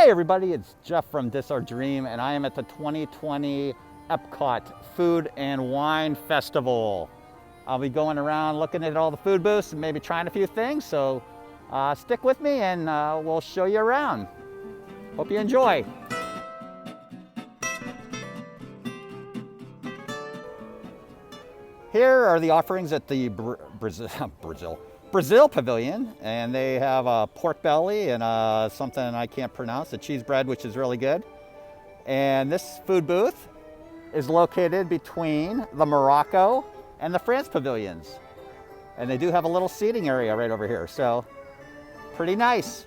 Hey everybody, it's Jeff from This Our Dream, and I am at the 2020 Epcot Food and Wine Festival. I'll be going around looking at all the food booths and maybe trying a few things, so stick with me and we'll show you around. Hope you enjoy. Here are the offerings at the Brazil Pavilion, and they have a pork belly and something I can't pronounce, a cheese bread, which is really good. And this food booth is located between the Morocco and the France pavilions. And they do have a little seating area right over here, so pretty nice.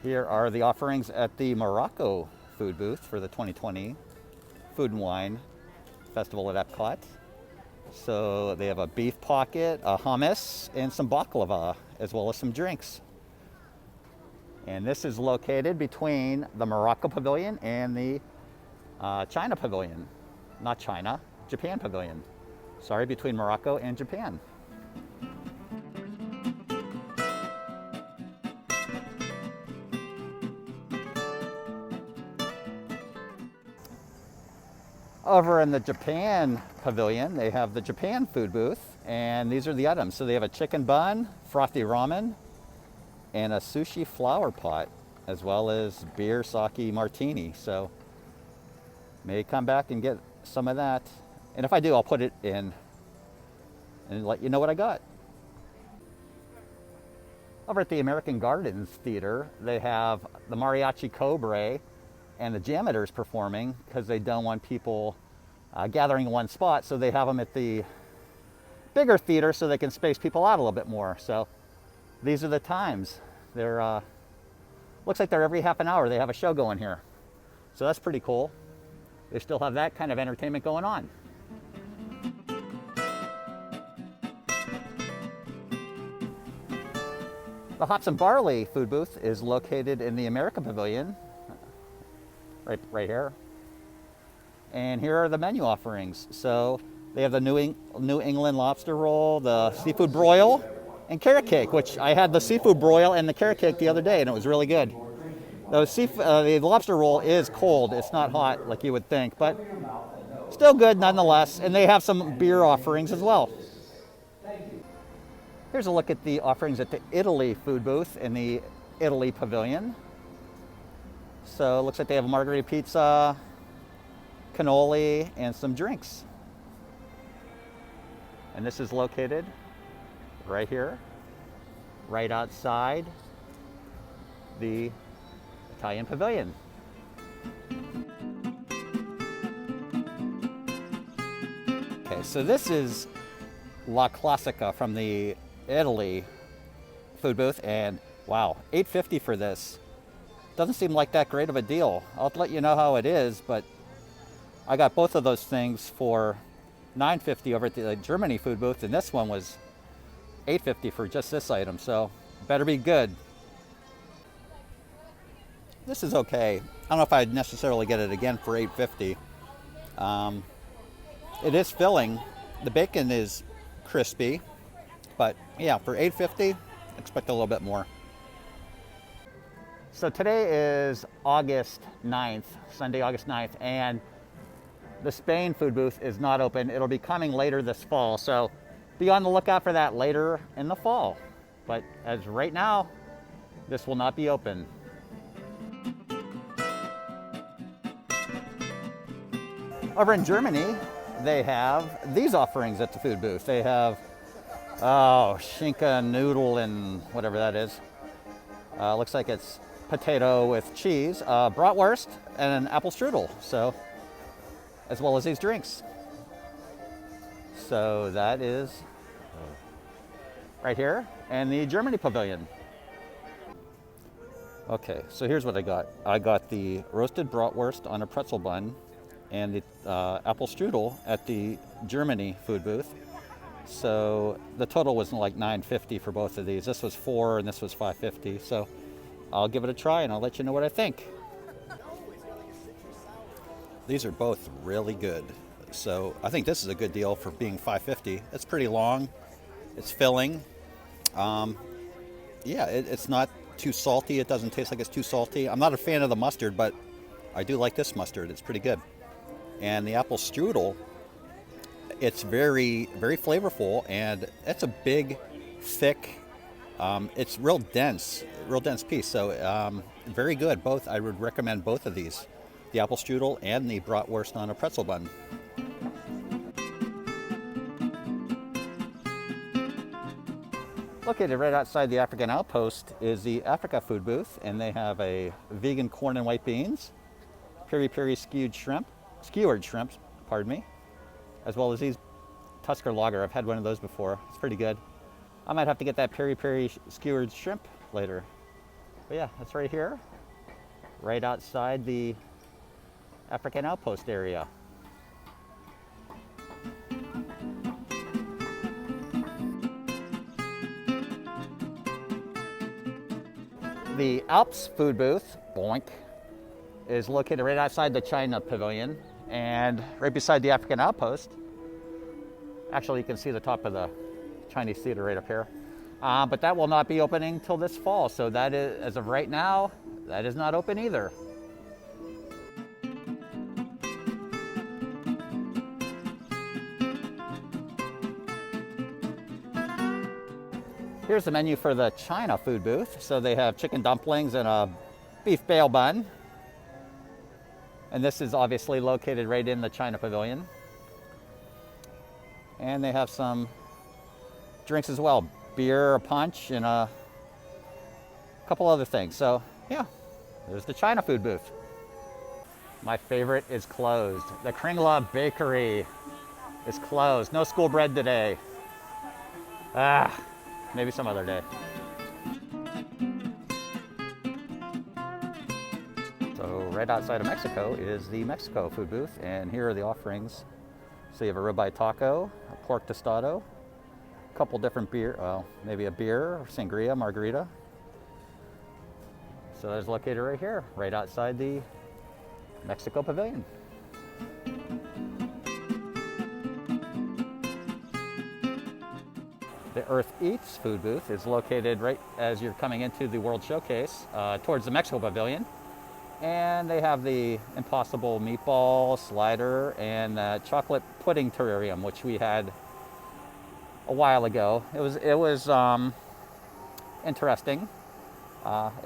Here are the offerings at the Morocco food booth for the 2020 Food and Wine Festival at Epcot. So they have a beef pocket, a hummus, and some baklava, as well as some drinks. And this is located between the Morocco Pavilion and the China Pavilion. Not China, Japan Pavilion. Sorry, between Morocco and Japan. Over in the Japan Pavilion, they have the Japan food booth, and these are the items. So they have a chicken bun, frothy ramen, and a sushi flower pot, as well as beer sake martini. So may come back and get some of that. And if I do, I'll put it in and let you know what I got. Over at the American Gardens Theater, they have the Mariachi Cobre and the Janitors performing, because they don't want people gathering in one spot, so they have them at the bigger theater so they can space people out a little bit more. So these are the times. They're looks like they're every half an hour they have a show going here, so that's pretty cool. They still have that kind of entertainment going on. The Hops and Barley food booth is located in the American Pavilion, right here. And here are the menu offerings. So they have the New England lobster roll, the seafood broil, and carrot cake, which I had the seafood broil and the carrot cake the other day, and it was really good. The lobster roll is cold. It's not hot like you would think, but still good nonetheless. And they have some beer offerings as well. Here's a look at the offerings at the Italy food booth in the Italy Pavilion. So it looks like they have a margherita pizza, cannoli, and some drinks. And this is located right here, right outside the Italian Pavilion. Okay, so this is La Classica from the Italy food booth, and wow, $8.50 for this. Doesn't seem like that great of a deal. I'll let you know how it is, but I got both of those things for $9.50 over at the Germany food booth, and this one was $8.50 for just this item, so better be good. This is okay. I don't know if I'd necessarily get it again for $8.50. It is filling. The bacon is crispy, but yeah, for $8.50, expect a little bit more. So today is August 9th, Sunday, August 9th, and the Spain food booth is not open. It'll be coming later this fall, so be on the lookout for that later in the fall. But as right now, this will not be open. Over in Germany, they have these offerings at the food booth. They have, Schinken noodle and whatever that is. Looks like it's potato with cheese, bratwurst, and an apple strudel, so, as well as these drinks. So that is right here, and the Germany Pavilion. Okay, so here's what I got. I got the roasted bratwurst on a pretzel bun and the apple strudel at the Germany food booth. So the total was like $9.50 for both of these. This was $4 and this was $5.50. So I'll give it a try and I'll let you know what I think. These are both really good. So I think this is a good deal for being $5.50. It's pretty long, it's filling, Yeah, it's not too salty. It doesn't taste like it's too salty. I'm not a fan of the mustard, but I do like this mustard. It's pretty good. And the apple strudel, it's very, very flavorful, and it's a big, thick, it's real dense piece. So very good. Both, I would recommend both of these, the apple strudel and the bratwurst on a pretzel bun. Located right outside the African Outpost is the Africa food booth, and they have a vegan corn and white beans, peri-peri skewered shrimp, pardon me, as well as these Tusker lager. I've had one of those before. It's pretty good. I might have to get that peri-peri skewered shrimp later. But yeah, that's right here, right outside the African Outpost area. The Alps food booth, boink, is located right outside the China Pavilion and right beside the African Outpost. Actually, you can see the top of the Chinese theater right up here. But that will not be opening till this fall, so that is, as of right now, that is not open either. Here's the menu for the China food booth. So they have chicken dumplings and a beef bale bun. And this is obviously located right in the China Pavilion. And they have some drinks as well. Beer, a punch, and a couple other things. So yeah, there's the China food booth. My favorite is closed. The Kringla Bakery is closed. No school bread today. Maybe some other day. So right outside of Mexico is the Mexico food booth, and here are the offerings. So you have a ribeye taco, a pork tostado, a couple different beer, well, maybe a beer, sangria, margarita. So that is located right here, right outside the Mexico Pavilion. The Earth Eats food booth is located right as you're coming into the World Showcase towards the Mexico Pavilion. And they have the Impossible Meatball slider and chocolate pudding terrarium, which we had a while ago. It was interesting.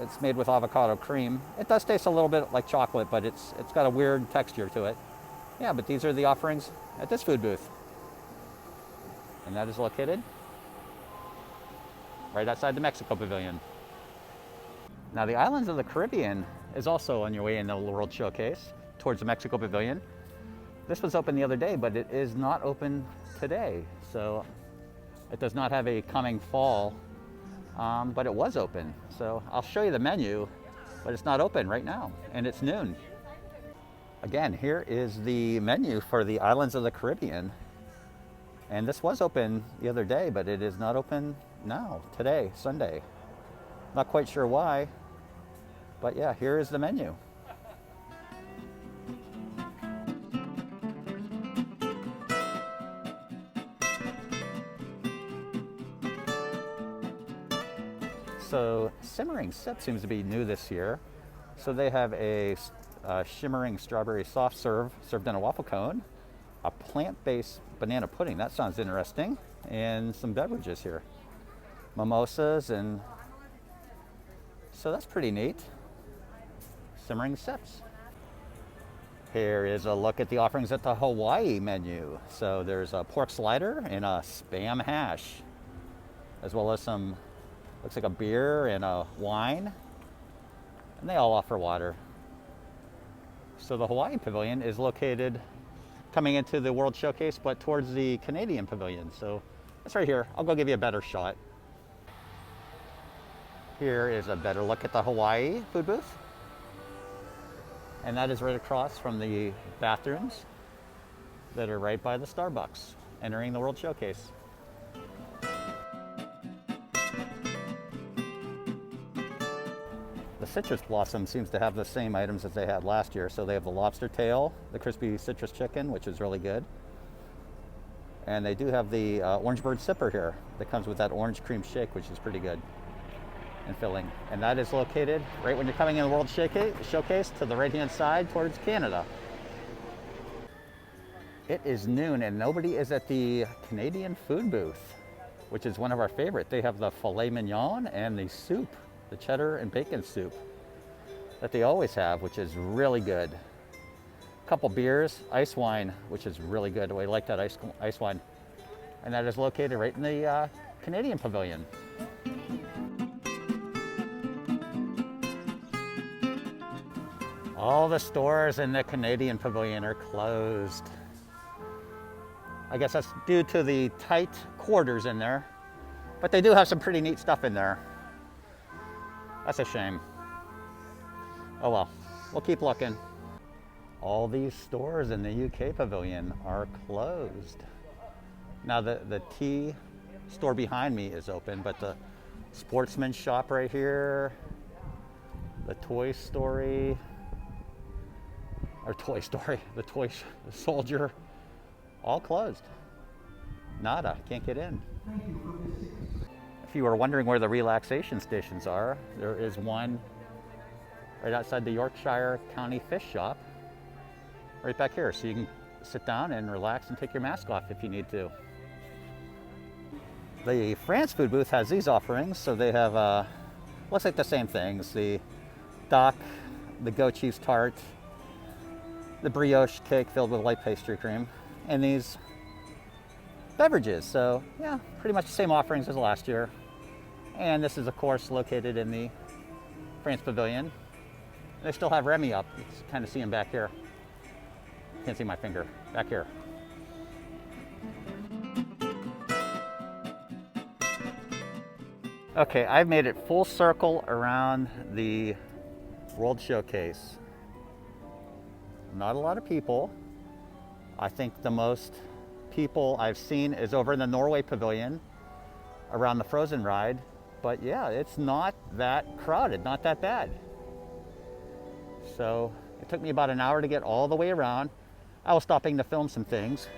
It's made with avocado cream. It does taste a little bit like chocolate, but it's got a weird texture to it. Yeah, but these are the offerings at this food booth. And that is located right outside the Mexico Pavilion. Now the Islands of the Caribbean is also on your way in the World Showcase towards the Mexico Pavilion. This was open the other day, but it is not open today. So it does not have a coming fall, but it was open. So I'll show you the menu, but it's not open right now, and it's noon. Again, here is the menu for the Islands of the Caribbean. And this was open the other day, but it is not open now, today, Sunday. Not quite sure why, but yeah, here is the menu. So simmering sip seems to be new this year. So they have a shimmering strawberry soft serve served in a waffle cone, a plant-based banana pudding, that sounds interesting, and some beverages here. Mimosas, and so that's pretty neat. Simmering sips. Here is a look at the offerings at the Hawaii menu. So there's a pork slider and a Spam hash, as well as some, looks like a beer and a wine, and they all offer water. So the Hawaii Pavilion is located coming into the World Showcase, but towards the Canadian Pavilion. So that's right here. I'll go give you a better shot. Here is a better look at the Hawaii food booth. And that is right across from the bathrooms that are right by the Starbucks, entering the World Showcase. The Citrus Blossom seems to have the same items as they had last year. So they have the lobster tail, the crispy citrus chicken, which is really good. And they do have the orange bird sipper here that comes with that orange cream shake, which is pretty good and filling. And that is located right when you're coming in the World Showcase to the right-hand side towards Canada. It is noon and nobody is at the Canadian food booth, which is one of our favorite. They have the filet mignon and the soup, the cheddar and bacon soup that they always have, which is really good. A couple beers, ice wine, which is really good. We like that ice wine. And that is located right in the Canadian Pavilion. All the stores in the Canadian Pavilion are closed. I guess that's due to the tight quarters in there, but they do have some pretty neat stuff in there. That's a shame. Oh well, we'll keep looking. All these stores in the UK Pavilion are closed. Now the tea store behind me is open, but the sportsman shop right here, the Toy Story, the Toy Soldier, all closed. Nada, can't get in. If you were wondering where the relaxation stations are, there is one right outside the Yorkshire County Fish Shop, right back here. So you can sit down and relax and take your mask off if you need to. The France food booth has these offerings. So they have, looks like the same things. The duck, the goat cheese tart, the brioche cake filled with light pastry cream, and these beverages. So yeah, pretty much the same offerings as last year. And this is of course located in the France Pavilion. They still have Remy up. You can kind of see him back here. Can't see my finger. Back here. Okay, I've made it full circle around the World Showcase. Not a lot of people. I think the most people I've seen is over in the Norway Pavilion around the Frozen ride. But yeah, it's not that crowded, not that bad. So it took me about an hour to get all the way around. I was stopping to film some things.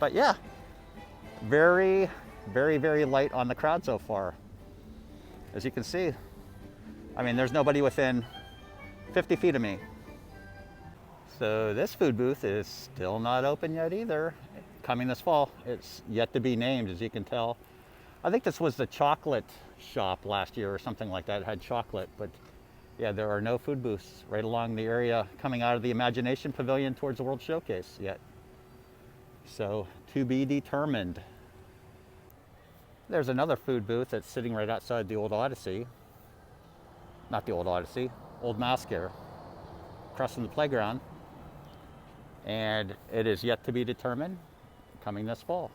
But yeah, very, very, very light on the crowd so far. As you can see, I mean, there's nobody within 50 feet of me. So this food booth is still not open yet either. Coming this fall. It's yet to be named, as you can tell. I think this was the chocolate shop last year or something like that. It had chocolate, but yeah, there are no food booths right along the area coming out of the Imagination Pavilion towards the World Showcase yet. So to be determined. There's another food booth that's sitting right outside the Old Odyssey. Not the Old Odyssey, Old Mascare, across from the playground. And it is yet to be determined, coming this fall.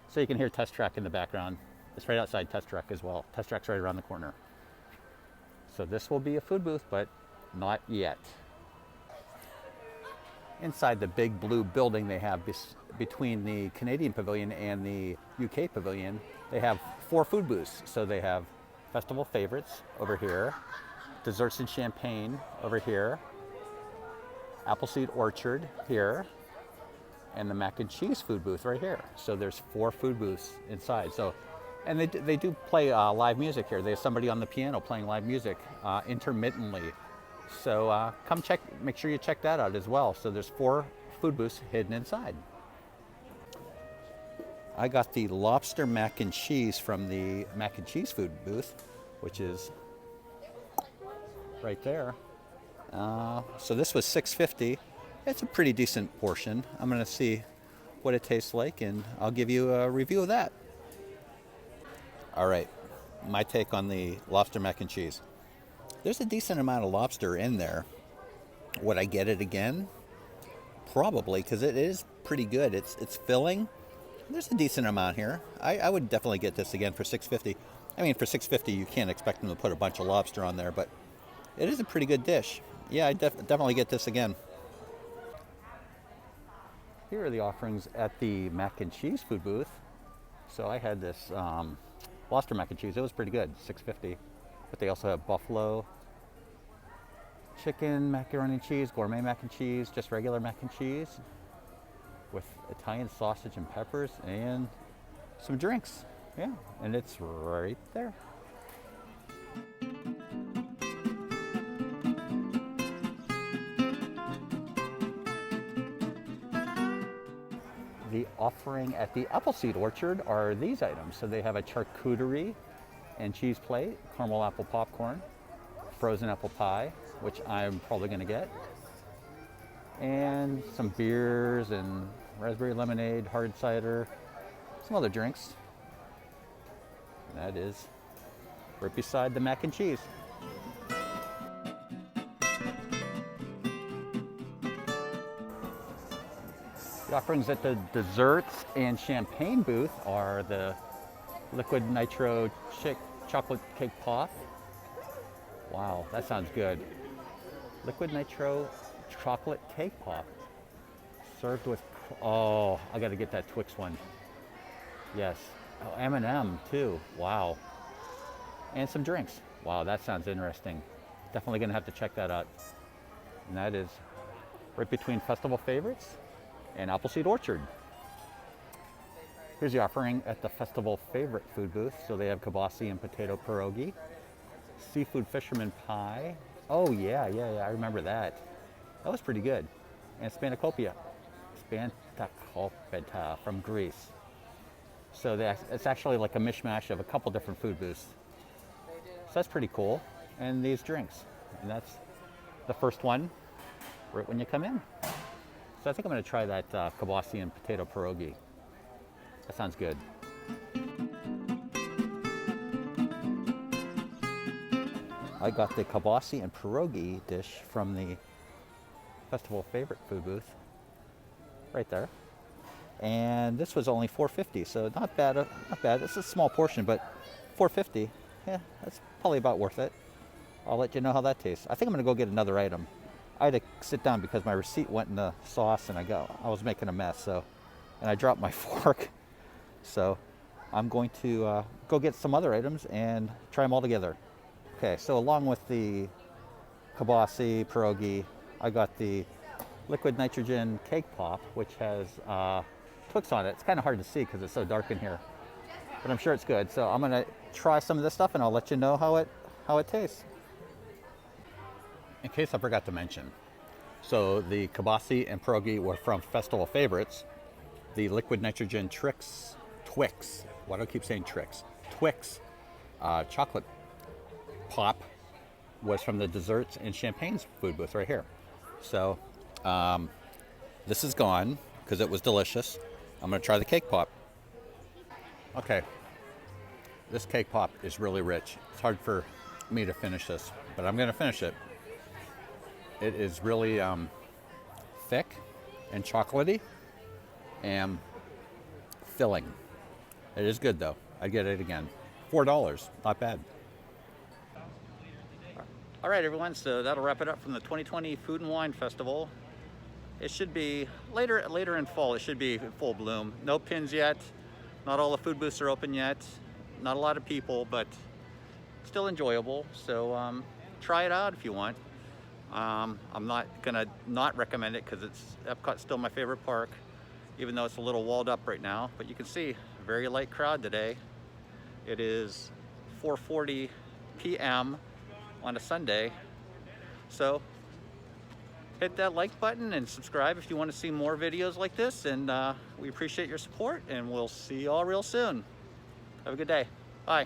So you can hear Test Track in the background. It's right outside Test Track as well. Test Track's right around the corner. So this will be a food booth, but not yet. Inside the big blue building they have between the Canadian Pavilion and the UK Pavilion, they have 4 food booths. So they have festival favorites over here, desserts and champagne over here, Appleseed Orchard here, and the mac and cheese food booth right here. So there's 4 food booths inside. So, and they do play live music here. There's somebody on the piano playing live music intermittently. So come check, make sure you check that out as well. So there's 4 food booths hidden inside. I got the lobster mac and cheese from the mac and cheese food booth, which is right there. So this was $6.50. It's a pretty decent portion. I'm gonna see what it tastes like and I'll give you a review of that. All right, my take on the lobster mac and cheese. There's a decent amount of lobster in there. Would I get it again? Probably, because it is pretty good. It's filling. There's a decent amount here. I would definitely get this again for $6.50. I mean, for $6.50, you can't expect them to put a bunch of lobster on there, but it is a pretty good dish. Yeah, I definitely get this again. Here are the offerings at the mac and cheese food booth. So I had this lobster mac and cheese. It was pretty good, $6.50. But they also have buffalo chicken, macaroni and cheese, gourmet mac and cheese, just regular mac and cheese, with Italian sausage and peppers and some drinks. Yeah, and it's right there. The offering at the Appleseed Orchard are these items. So they have a charcuterie and cheese plate, caramel apple popcorn, frozen apple pie, which I'm probably gonna get, and some beers and raspberry lemonade, hard cider, some other drinks. And that is right beside the mac and cheese. The offerings at the desserts and champagne booth are the liquid nitro chocolate cake pop. Wow, that sounds good. Liquid nitro chocolate cake pop served with, oh, I gotta get that Twix one. Yes. Oh, M&M too. Wow. And some drinks. Wow, that sounds interesting. Definitely gonna have to check that out. And that is right between Festival Favorites and Appleseed Orchard. Here's the offering at the Festival Favorite food booth. So they have kibasi and potato pierogi, seafood fisherman pie. Oh yeah, I remember that. That was pretty good. And spanakopita from Greece. So it's actually like a mishmash of a couple different food booths. So that's pretty cool. And these drinks. And that's the first one right when you come in. So I think I'm going to try that kibasi and potato pierogi. That sounds good. I got the kibasi and pierogi dish from the Festival Favorite food booth right there. And this was only $4.50, so not bad. Not bad. It's a small portion, but $4.50. Yeah, that's probably about worth it. I'll let you know how that tastes. I think I'm going to go get another item. I had to sit down because my receipt went in the sauce and I was making a mess, so, and I dropped my fork. So I'm going to go get some other items and try them all together. Okay, so along with the kibasi pierogi, I got the liquid nitrogen cake pop, which has Twix on it. It's kind of hard to see because it's so dark in here, but I'm sure it's good. So I'm gonna try some of this stuff and I'll let you know how it tastes. In case I forgot to mention, so the kibasi and pierogi were from Festival Favorites. The liquid nitrogen Twix, why do I keep saying Twix chocolate pop was from the desserts and champagnes food booth right here. So this is gone because it was delicious. I'm gonna try the cake pop. Okay, this cake pop is really rich. It's hard for me to finish this, but I'm gonna finish it. It is really thick and chocolatey and filling. It is good though. I'd get it again. $4, not bad. All right, everyone, so that'll wrap it up from the 2020 Food and Wine Festival. It should be later in fall. It should be in full bloom. No pins yet. Not all the food booths are open yet. Not a lot of people, but still enjoyable. So try it out if you want. I'm not gonna not recommend it because Epcot's still my favorite park, even though it's a little walled up right now. But you can see a very light crowd today. It is 4:40 p.m. on a Sunday. So hit that like button and subscribe if you want to see more videos like this. And we appreciate your support, and we'll see you all real soon. Have a good day. Bye.